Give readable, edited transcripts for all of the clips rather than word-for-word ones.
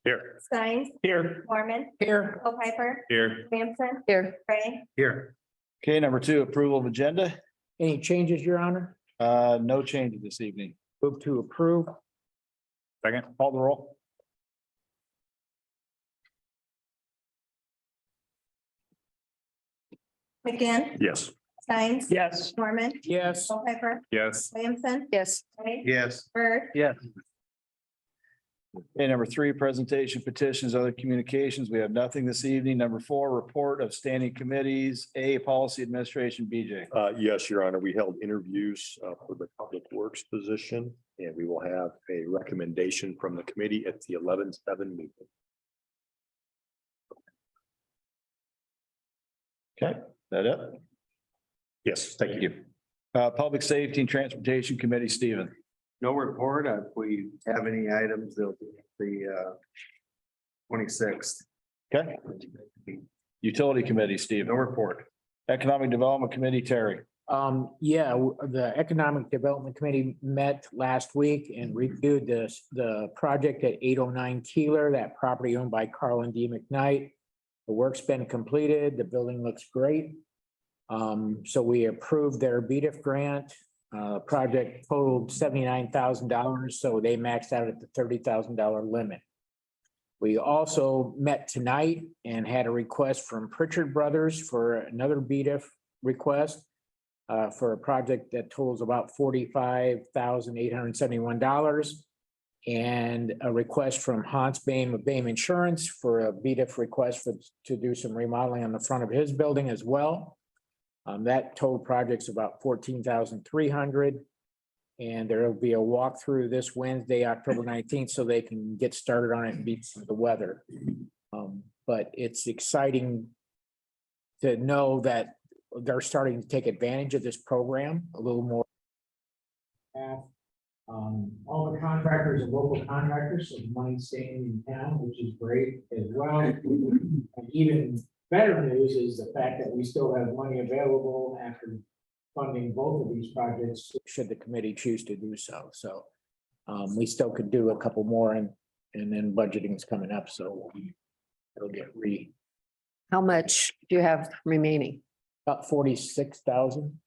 Here. Stein, Here. Mormon, Here. Piper, Here. Williamson, Here. Gray, Here. Okay, number two, approval of agenda. Any changes, Your Honor? No changes this evening. Move to approve. Second, call the roll. McGinn, Yes. Stein, Yes. Mormon, Yes. Piper, Yes. Williamson, Yes. Gray, Yes. Bird, Yes. Okay, number three, presentation petitions, other communications. We have nothing this evening. Number four, report of standing committees, A, policy administration, BJ. Yes, Your Honor, we held interviews for the Public Works position, and we will have a recommendation from the committee at the 11/7 meeting. Okay, that it? Yes, thank you. Public Safety and Transportation Committee, Stephen. No report. If we have any items, they'll be the 26th. Okay. Utility Committee, Stephen. No report. Economic Development Committee, Terry. The Economic Development Committee met last week and reviewed the project at 809 Keeler, that property owned by Carlin D. McKnight. The work's been completed. The building looks great. So we approved their BDIF grant. Project totaled $79,000, so they maxed out at the $30,000 limit. We also met tonight and had a request from Pritchard Brothers for another BDIF request for a project that totals about $45,871. And a request from Hans Boehm of Boehm Insurance for a BDIF request to do some remodeling on the front of his building as well. That total project's about $14,300. And there will be a walkthrough this Wednesday, October 19th, so they can get started on it and beat some of the weather. But it's exciting to know that they're starting to take advantage of this program a little more. All the contractors are local contractors, so the money's staying in town, which is great as well. And even better news is the fact that we still have money available after funding both of these projects, should the committee choose to do so. So we still could do a couple more and then budgeting is coming up, so it'll get How much do you have remaining? about 46,000.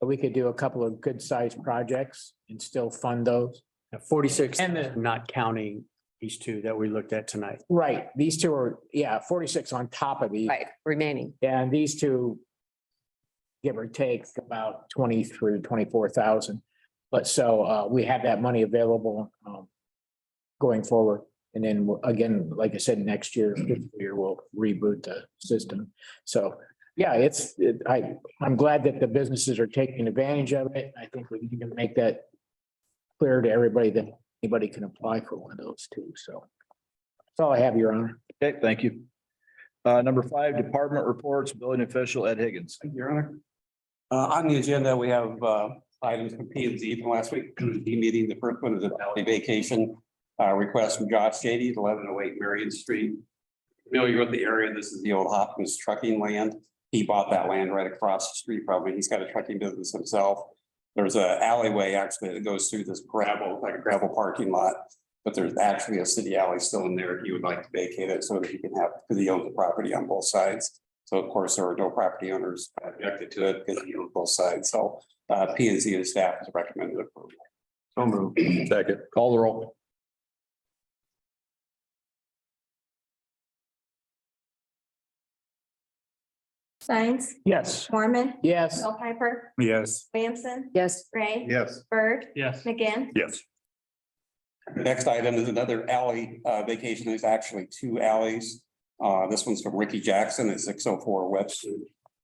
We could do a couple of good sized projects and still fund those. 46, And not counting these two that we looked at tonight. Right, these two are, 46 on top of these. Right, remaining. And these two, give or take, about 20 through 24,000. But so we have that money available going forward. And then again, like I said, next year we'll reboot the system. So yeah, I'm glad that the businesses are taking advantage of it. I think we can make that clear to everybody that anybody can apply for one of those too. So that's all I have, Your Honor. Okay, thank you. Number five, department reports, building official Ed Higgins. Your Honor. On the agenda, we have items from P and Z from last week, the meeting. The first one is a valley vacation request from Josh Shady, 1108 Marion Street. Familiar with the area, this is the old Hopkins trucking land. He bought that land right across the street from me. He's got a trucking business himself. There's an alleyway actually that goes through this gravel, like a gravel parking lot. But there's actually a city alley still in there. He would like to vacate it so that he can have, because he owns the property on both sides. So of course, there are no property owners objected to it because he owns both sides. So P and Z and staff has recommended approval. So moved. Second, call the roll. Stein, Yes. Mormon, Yes. Piper, Yes. Williamson, Yes. Gray, Yes. Bird, Yes. McGinn, Yes. The next item is another alley vacation. There's actually two alleys. This one's from Ricky Jackson at 604 Webster.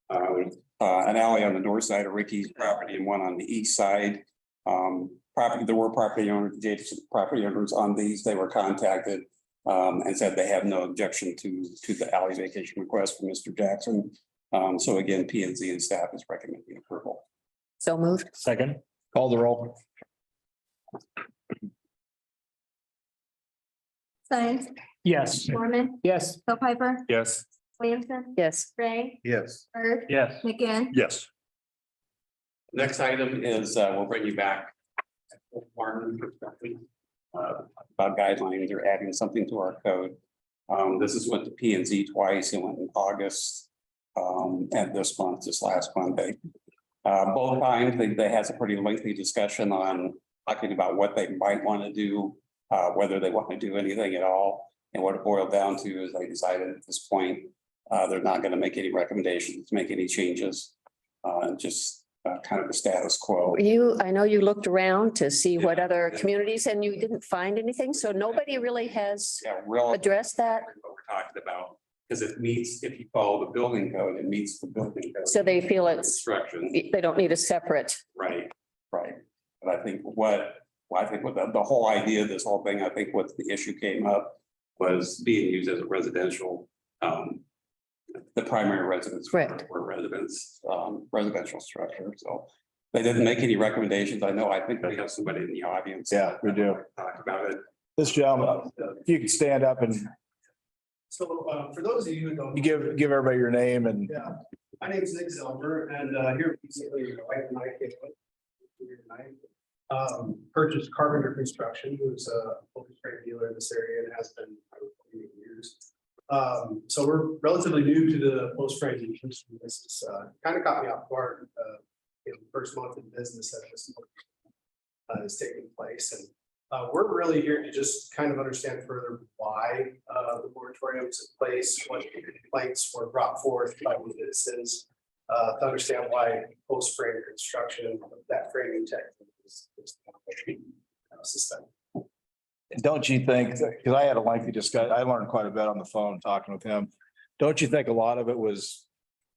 An alley on the north side of Ricky's property and one on the east side. There were property owners, adjacent property owners on these. They were contacted and said they have no objection to the alley vacation request from Mr. Jackson. So again, P and Z and staff is recommending approval. So moved. Second, call the roll. Stein, Yes. Mormon, Yes. Piper, Yes. Williamson, Yes. Gray, Yes. Bird, Yes. McGinn, Yes. Next item is, we'll bring you back. Martin, about guidelines or adding something to our code. This is went to P and Z twice. It went in August and this last Monday. Both times they had a pretty lengthy discussion on talking about what they might want to do, whether they want to do anything at all. And what it boiled down to is they decided at this point, they're not going to make any recommendations, make any changes, just kind of the status quo. I know you looked around to see what other communities and you didn't find anything. So nobody really has Yeah, real. addressed that. What we're talking about, because it meets, if you follow the building code, it meets the building code. So they feel it's, Instruction, they don't need a separate. right. But I think the whole idea of this whole thing, I think what the issue came up was being used as a residential, the primary residence. Correct. For residents, residential structure. So they didn't make any recommendations. I think we have somebody in the audience. Yeah, we do. Talk about it. This gentleman, if you can stand up and So for those of you who don't. you give everybody your name and Yeah, my name is Nick Zelber and here recently, my wife and I came up here tonight. Purchased Carpenter Construction, who's a focus rate dealer in this area and has been for 48 years. So we're relatively new to the post frame industry. This is kind of caught me off guard. First month in business that this is taking place, and we're really here to just kind of understand further why the moratorium is in place, what complaints were brought forth by the citizens, to understand why post frame construction of that framing technique is suspended. don't you think, because I had a lengthy discussion, I learned quite a bit on the phone talking with him. Don't you think a lot of it was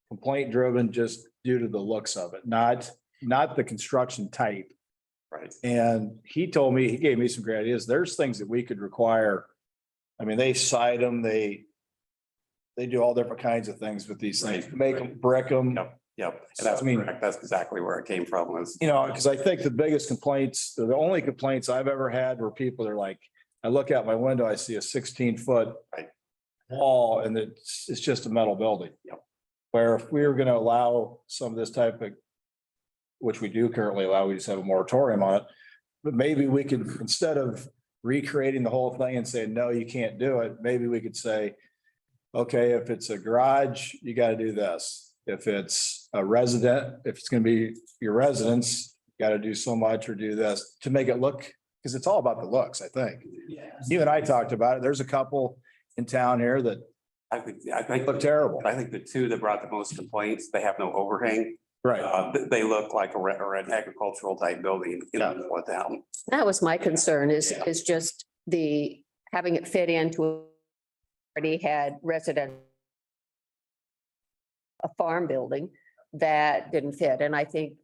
complaint driven just due to the looks of it, not the construction type? Right. And he told me, he gave me some great ideas. There's things that we could require. I mean, they cite them, they do all different kinds of things with these things, make them, brick them. Yep. And that's I mean- correct. That's exactly where it came from was. You know, because I think the biggest complaints, the only complaints I've ever had were people are like, I look out my window, I see a 16-foot Right. wall and it's just a metal building. Yep. Where if we were going to allow some of this type of, which we do currently allow, we just have a moratorium on it. But maybe we could, instead of recreating the whole thing and saying, no, you can't do it, maybe we could say, okay, if it's a garage, you got to do this. If it's a resident, if it's going to be your residence, you got to do so much or do this to make it look, because it's all about the looks, I think. You and I talked about it. There's a couple in town here that I think look terrible. I think the two that brought the most complaints, they have no overhang. Right. They look like an agricultural type building in the middle of town. That was my concern is just the having it fit into already had a farm building that didn't fit. And I think,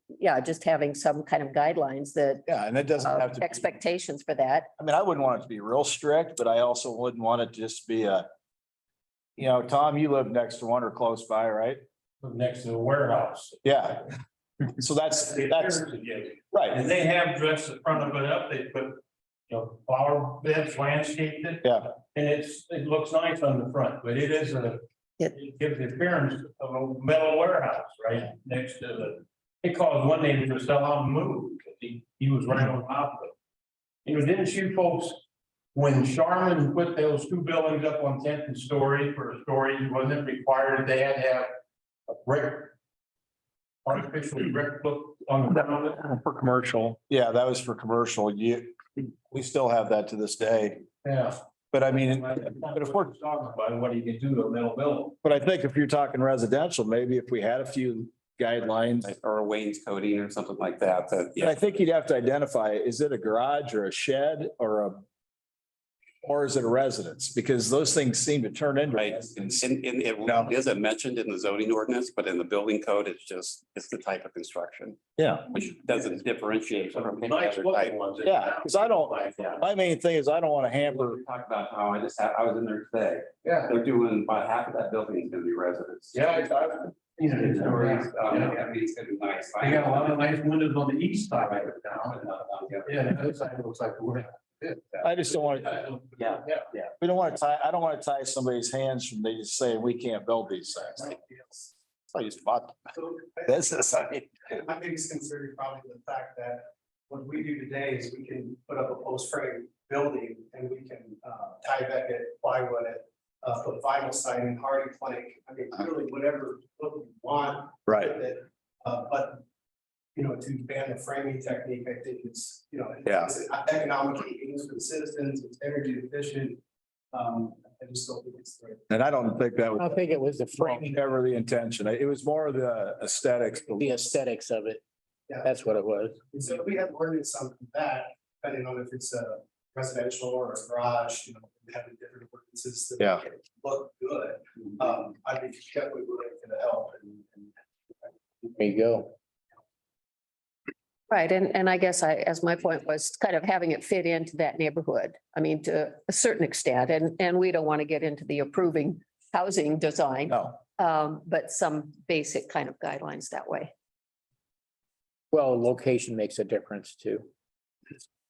just having some kind of guidelines that Yeah, and it doesn't have to. be- expectations for that. I mean, I wouldn't want it to be real strict, but I also wouldn't want it to just be a, Tom, you live next to one or close by, right? Next to the warehouse. Yeah. So that's right. And they have dressed the front of it up, they put, flower beds, landscaped it. Yeah. And it looks nice on the front, but it gives the appearance of a metal warehouse, right, next to it caused one neighbor to sell out and move, because he was right on top of it. Didn't you folks, when Sharman put those two buildings up on 10th and Story for storage, wasn't it required they had to have a brick, artificial brick look on the front of it? For commercial. Yeah, that was for commercial. We still have that to this day. Yeah. But I mean, But if we're talking about what you can do to a metal building. but I think if you're talking residential, maybe if we had a few guidelines. Or a wainscoting or something like that, And I think you'd have to identify, is it a garage or a shed or is it a residence? Because those things seem to turn into. Right, and it isn't mentioned in the zoning ordinance, but in the building code, it's the type of construction, Yeah, which doesn't differentiate from any Nice other type. looking ones. yeah, because my main thing is I don't want to hamper. Talk about how I was in there today. Yeah. They're doing about half of that building is gonna be residents. Yeah, it's Stories, I mean, it's gonna be nice. They got a lot of nice windows on the east side of it now. Yeah, the other side looks like we're. I just don't want, Yeah. we don't want to tie, I don't want to tie somebody's hands from they just saying we can't build these things. I just bought business. I mean, My biggest concern is probably the fact that what we do today is we can put up a post frame building and we can tie back it, plywood it, put vinyl siding, hardy plank, I mean, really whatever look you want. Right. with it. But, you know, to ban the framing technique, I think it's, you know, Yeah. it's economically gains for the citizens, it's energy efficient. I just don't think it's the right. And I don't think that I was don't think it was the framing, ever the intention. It was more of the aesthetics. the aesthetics of it. Yeah. That's what it was. And so if we have ordinance on that, depending on if it's a residential or a garage, you know, we have different ordinances. that Yeah. make it Look good. I'd be definitely willing to help and There you go. Right, and I guess as my point was kind of having it fit into that neighborhood. I mean, to a certain extent, and we don't want to get into the approving housing design. No, But some basic kind of guidelines that way. Well, location makes a difference too.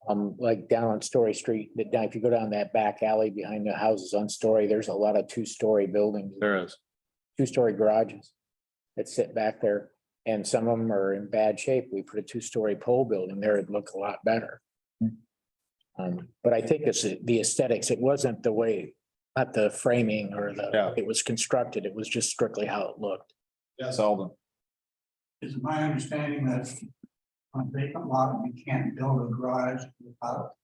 Like down on Story Street, if you go down that back alley behind the houses on Story, there's a lot of two-story buildings, there is. two-story garages that sit back there. And some of them are in bad shape. We put a two-story pole building there, it'd look a lot better. But I think it's the aesthetics. It wasn't the way, not the framing or Yeah. it was constructed. It was just strictly how it looked. Seldom. Is my understanding that on vacant lot, you can't build a garage without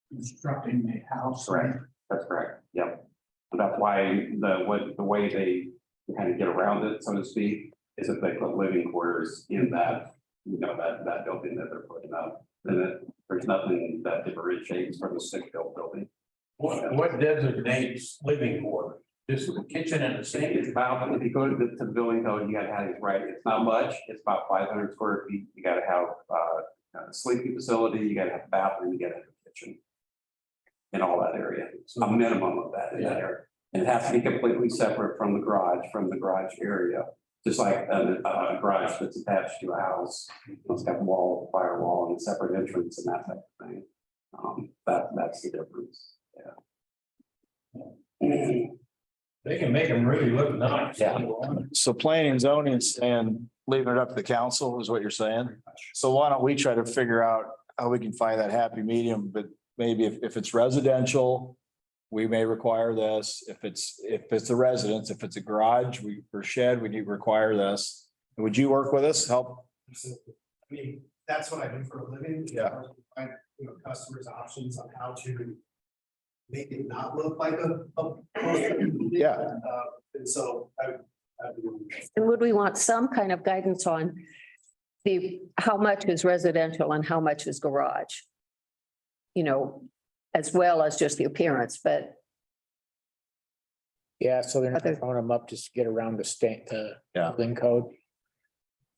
constructing a house. Correct. That's correct. Yep. And that's why the way they kind of get around it, so to speak, is if they put living quarters in that, you know, that building that they're putting up. Then there's nothing that differentiates from the stick-built building. What designates living quarters? Just the kitchen and the sink? It's about, if you go to the building code, you gotta have it right. It's not much. It's about 500 square feet. You gotta have a sleeping facility, you gotta have a bathroom, you gotta have a kitchen. In all that area, a minimum of that in that area. And it has to be completely separate from the garage area. Just like a garage that's attached to a house, it's got wall, firewall, and a separate entrance and that type of thing. That's the difference. Yeah. They can make them really look nice. Yeah. So planning and zoning is saying, leaving it up to the council is what you're saying. So why don't we try to figure out how we can find that happy medium, but maybe if it's residential, we may require this. If it's a residence, if it's a garage, or shed, we need to require this. Would you work with us, help? I mean, that's what I do for a living. Yeah. Find, you know, customers options on how to make it not look like a. Yeah. And so I. And would we want some kind of guidance on how much is residential and how much is garage? You know, as well as just the appearance, but Yeah, so they're not Other- throwing them up just to get around the state, Yeah. building code.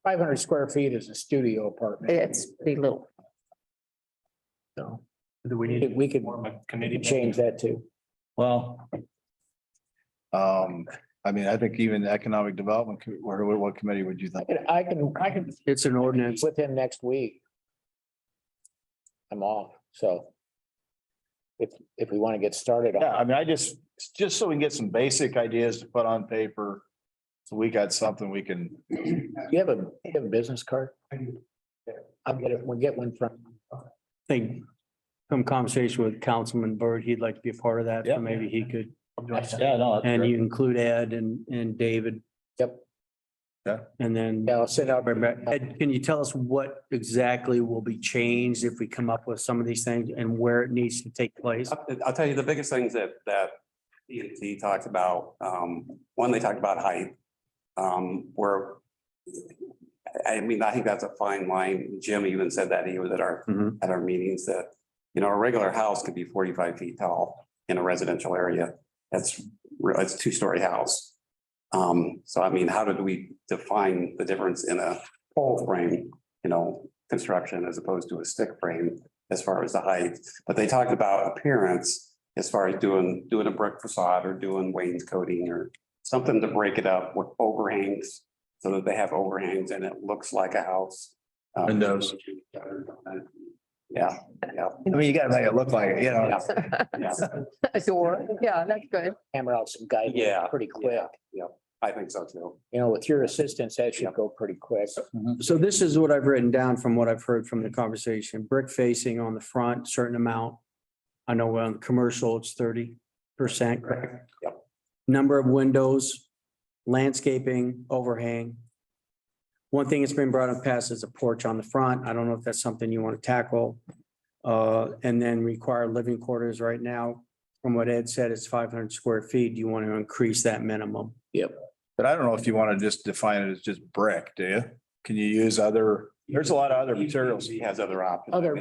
500 square feet is a studio apartment. it's pretty little. So Do we need? we could committee? change that too. Well. I mean, I think even the economic development, what committee would you think? I can It's an ordinance. with him next week. I'm off, so. If we want to get started. on Yeah, I mean, just so we can get some basic ideas to put on paper. So we got something we can, You have a business card? We'll get one from. Think from conversation with Councilman Byrd, he'd like to be a part of that, Yeah. so maybe he could. yeah, no. that's And great. you include Ed and David. Yep. And then. Yeah, I'll send out. Ed, can you tell us what exactly will be changed if we come up with some of these things and where it needs to take place? I'll tell you the biggest things that E&T talked about. One, they talked about height. Where I mean, I think that's a fine line. Jim even said that he was at our meetings that, you know, a regular house could be 45 feet tall in a residential area. It's a two-story house. So I mean, how did we define the difference in a pole frame, you know, construction as opposed to a stick frame as far as the height? But they talked about appearance as far as doing a brick facade or doing wainscoting or something to break it up with overhangs so that they have overhangs and it looks like a house. Windows. Yeah, yeah. I mean, you gotta make it look like, it, you know. Yeah. A door, yeah, that's good. Hammer out some guidance Yeah. pretty quick. Yeah, I think so too. You know, with your assistance, that should go pretty quick. So this is what I've written down from what I've heard from the conversation. Brick facing on the front, certain amount. I know on commercial, it's 30%, correct? Yep. Number of windows, landscaping, overhang. One thing that's been brought up past is a porch on the front. I don't know if that's something you want to tackle. And then require living quarters right now. From what Ed said, it's 500 square feet. Do you want to increase that minimum? But I don't know if you want to just define it as just brick, do you? Can you use other, there's a lot of other materials. He has other options. Other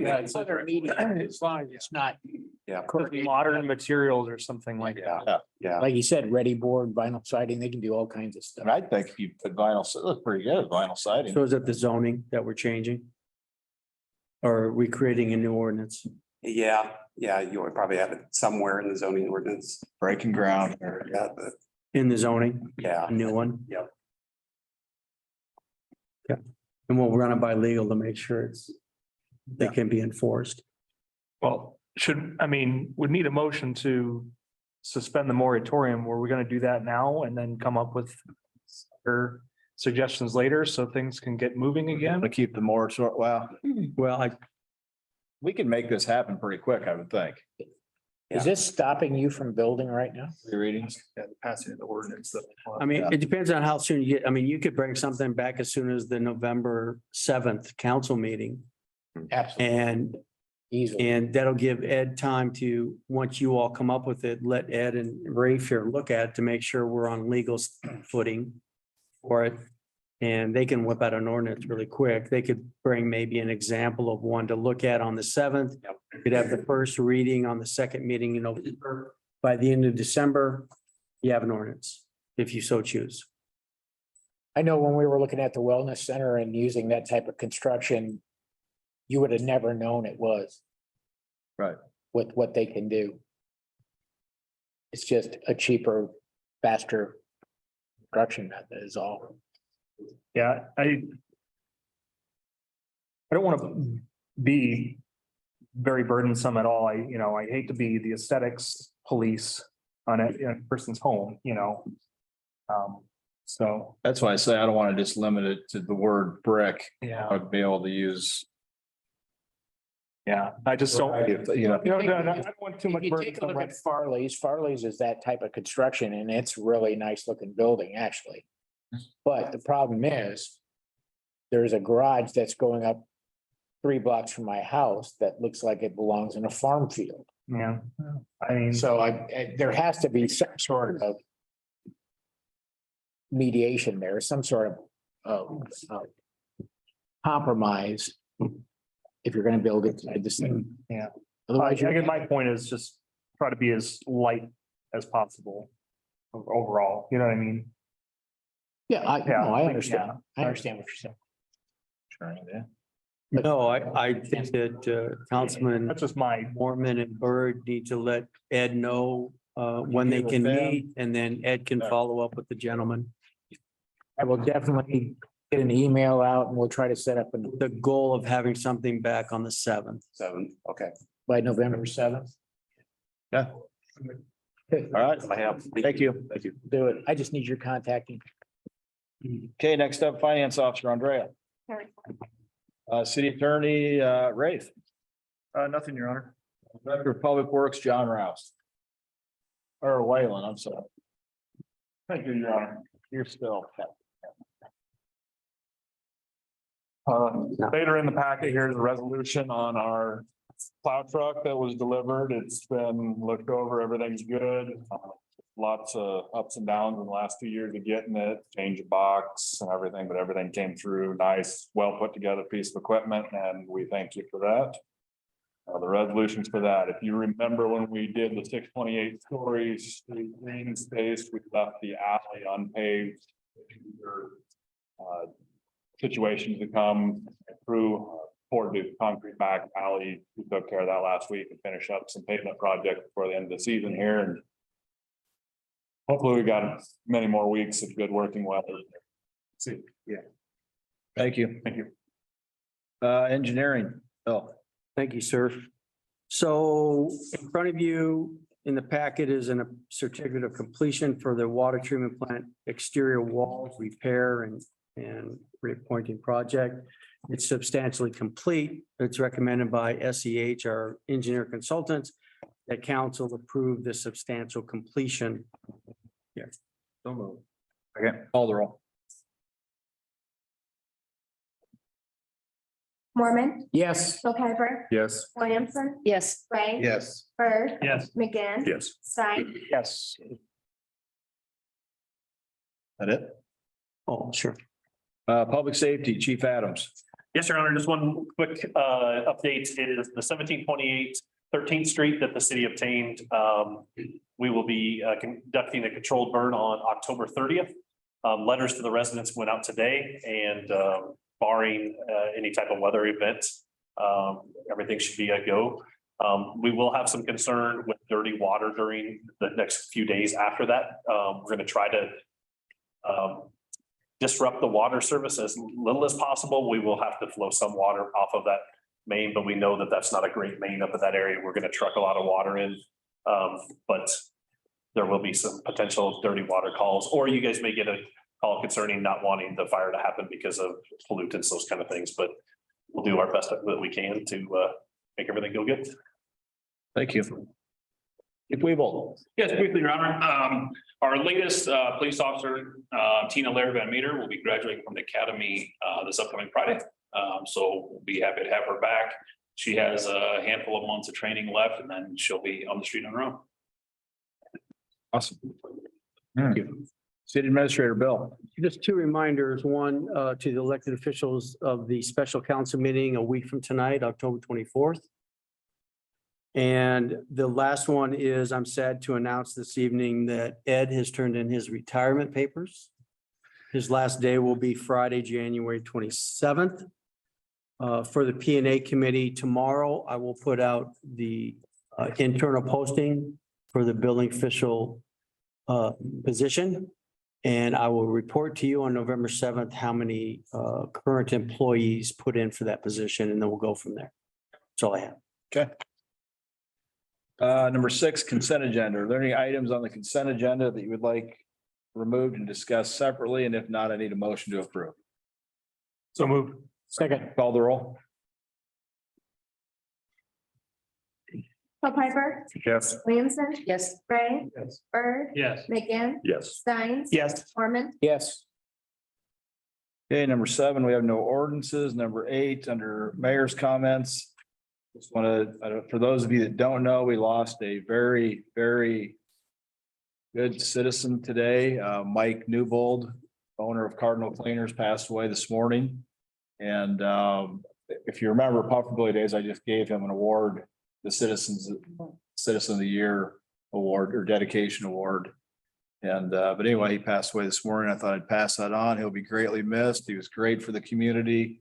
medium, as long as it's not, Yeah. Modern materials or something like that. Yeah. like you said, ready board, vinyl siding, they can do all kinds of stuff. And I think if you put vinyl, it looks pretty good, vinyl siding. So is it the zoning that we're changing? Or are we creating a new ordinance? Yeah, you would probably have it somewhere in the zoning ordinance. Breaking ground. Yeah, but In the zoning, yeah. a new one? Yep. Yeah, and we'll run it by legal to make sure they can be enforced. Well, would need a motion to suspend the moratorium. Were we gonna do that now and then come up with other suggestions later so things can get moving again? To keep the moratorium, well, Well, we can make this happen pretty quick, I would think. Is this stopping you from building right now? Readings. Passing of the ordinance. I mean, it depends on how soon you get, I mean, you could bring something back as soon as the November 7th council meeting. Absolutely. And, Easily. and that'll give Ed time to, once you all come up with it, let Ed and Rafe here look at it to make sure we're on legal footing for it. And they can whip out an ordinance really quick. They could bring maybe an example of one to look at on the 7th. You'd have the first reading on the second meeting in November. By the end of December, you have an ordinance, if you so choose. I know when we were looking at the wellness center and using that type of construction, you would have never known it was. Right. With what they can do. It's just a cheaper, faster construction method is all. Yeah, I don't want to be very burdensome at all. I hate to be the aesthetics police on a person's home, so, That's why I say I don't want to just limit it to the word brick. yeah, I'd be able to use. yeah, I just don't, I don't want too If much you burden. take a look at Farley's is that type of construction and it's really nice looking building, actually. But the problem is, there's a garage that's going up 3 blocks from my house that looks like it belongs in a farm field. Yeah, I mean, So there has to be some sort of mediation there, some sort of compromise. If you're gonna build it inside this thing. Yeah. Otherwise, I guess my point is just try to be as light as possible overall, you know what I mean? yeah, I understand. Yeah. I understand what you're saying. No, I think that Councilman That's just my, Mormon and Bird need to let Ed know when they can meet, and then Ed can follow up with the gentleman. I will definitely get an email out and we'll try to set up The goal of having something back on the 7th. 7, okay. by November 7th. Yeah. All right. I have. Thank you. Thank you. Do it. I just need your contacting. Okay, next up, Finance Officer Andrea. City Attorney, Rafe. nothing, Your Honor. Director of Public Works, John Rouse. Or Wayland, I'm sorry. Thank you, Your Honor. You're still. Later in the packet, here's a resolution on our plow truck that was delivered. It's been looked over. Everything's good. Lots of ups and downs in the last 2 years of getting it, change of box and everything, but everything came through nice, well put together piece of equipment, and we thank you for that. The resolutions for that, if you remember when we did the 628 stories, green space, we left the alley unpaved. Situations to come through, poured the concrete back alley. We took care of that last week and finished up some pavement projects before the end of the season here, and hopefully we got many more weeks of good working weather. See, yeah. Thank you. Thank you. Engineering, Bill. Thank you, sir. So in front of you in the packet is a certificate of completion for the water treatment plant exterior wall repair and reappointing project. It's substantially complete. It's recommended by SEH, our engineer consultants. that council approve the substantial completion. So moved. Okay, call the roll. Mormon, Yes. Hilheimer, Yes. Williamson, Yes. Ray. Yes. Bird. Yes. McGinn. Yes. Stein. Yes. That it? Oh, sure. Public safety, Chief Adams. Yes, Your Honor, just one quick update. It is the 1728 13th Street that the city obtained. We will be conducting a controlled burn on October 30th. Letters to the residents went out today, and barring any type of weather event, everything should be a go. We will have some concern with dirty water during the next few days after that. We're going to try to disrupt the water service as little as possible. We will have to flow some water off of that main, but we know that that's not a great main up in that area. We're going to truck a lot of water in. But there will be some potential dirty water calls, or you guys may get a call concerning not wanting the fire to happen because of pollutants, those kind of things, but we'll do our best that we can to make everything go good. Thank you. If we will. Yes, briefly, Your Honor. Our latest police officer, Tina Lair Van Meter, will be graduating from the academy this upcoming Friday. So we'll be happy to have her back. She has a handful of months of training left, and then she'll be on the street on her own. Awesome. Thank you. City Administrator Bill. Just two reminders, one to the elected officials of the special council meeting a week from tonight, October 24th. And the last one is, I'm sad to announce this evening that Ed has turned in his retirement papers. His last day will be Friday, January 27th. For the P&A committee tomorrow, I will put out the internal posting for the building official position. And I will report to you on November 7th how many current employees put in for that position, and then we'll go from there. That's all I have. Okay. Number 6, consent agenda. Are there any items on the consent agenda that you would like removed and discussed separately? And if not, I need a motion to approve. So moved. Second. Call the roll. Hilheimer, Yes. Williamson, Yes. Ray. Yes. Bird. Yes. McGinn. Yes. Stein. Yes. Mormon. Yes. Okay, number 7, we have no ordinances. Number 8, under mayor's comments. Just want to, for those of you that don't know, we lost a very, very good citizen today. Mike Newbold, owner of Cardinal Cleaners, passed away this morning. And if you remember Pufferbilly Days, I just gave him an award, the Citizen of the Year award or dedication award. And but anyway, he passed away this morning. I thought I'd pass that on. He'll be greatly missed. He was great for the community.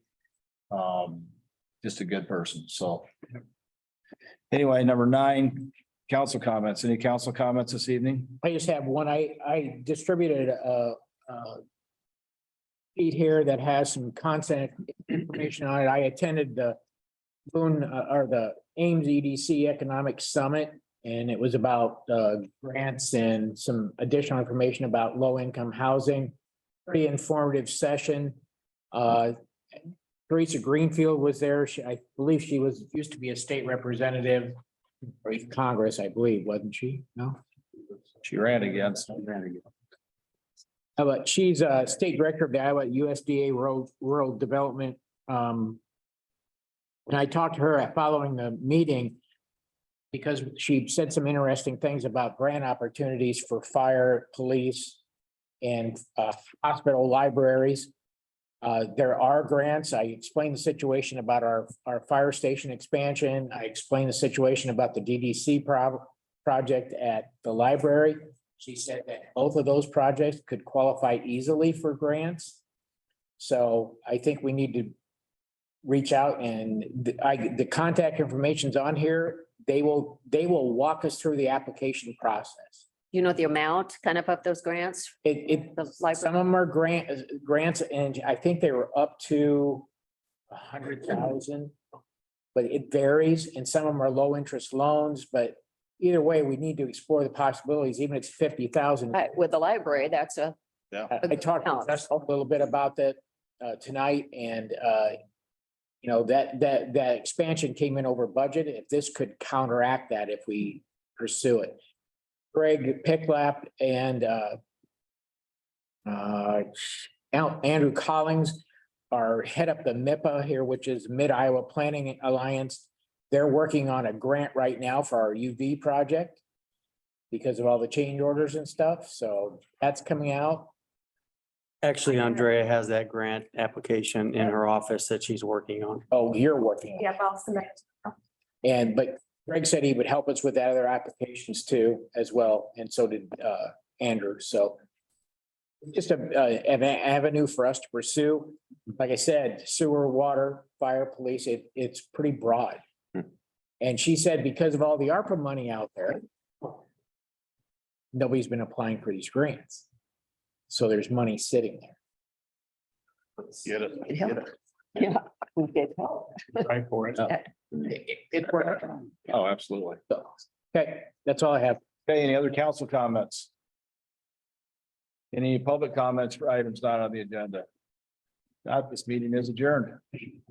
Just a good person. So anyway, number 9, council comments. Any council comments this evening? I just have one. I distributed a sheet here that has some content information on it. I attended the Boone or the Ames EDC Economic Summit, and it was about grants and some additional information about low-income housing. Pretty informative session. Teresa Greenfield was there. I believe she used to be a state representative or Congress, I believe, wasn't she? No? She ran again. But she's a state director of the Iowa USDA Rural Development. And I talked to her following the meeting because she said some interesting things about grant opportunities for fire, police, and hospital libraries. There are grants. I explained the situation about our fire station expansion. I explained the situation about the DDC project at the library. She said that both of those projects could qualify easily for grants. So I think we need to reach out, and the contact information's on here. They will walk us through the application process. You know the amount kind of those grants? The library? Some of them are grants, and I think they were up to 100,000. But it varies, and some of them are low interest loans, but either way, we need to explore the possibilities, even if it's 50,000. With the library, that's a. I talked to Jess a little bit about that tonight, and you know, that expansion came in over budget. If this could counteract that, if we pursue it. Greg Picklap and Andrew Collins are head up the MIPA here, which is Mid Iowa Planning Alliance. They're working on a grant right now for our UV project because of all the change orders and stuff. So that's coming out. Actually, Andrea has that grant application in her office that she's working on. Oh, you're working on it. Yeah, I'll submit. But Greg said he would help us with that other applications too, as well, and so did Andrew, so. Just an avenue for us to pursue. Like I said, sewer, water, fire, police, it's pretty broad. And she said because of all the ARPA money out there, nobody's been applying for these grants. So there's money sitting there. Get it. It helped. Yeah, we did help. Try for it. It worked. Oh, absolutely. So, okay, that's all I have. Okay, any other council comments? Any public comments for items not on the agenda? Not, this meeting is adjourned.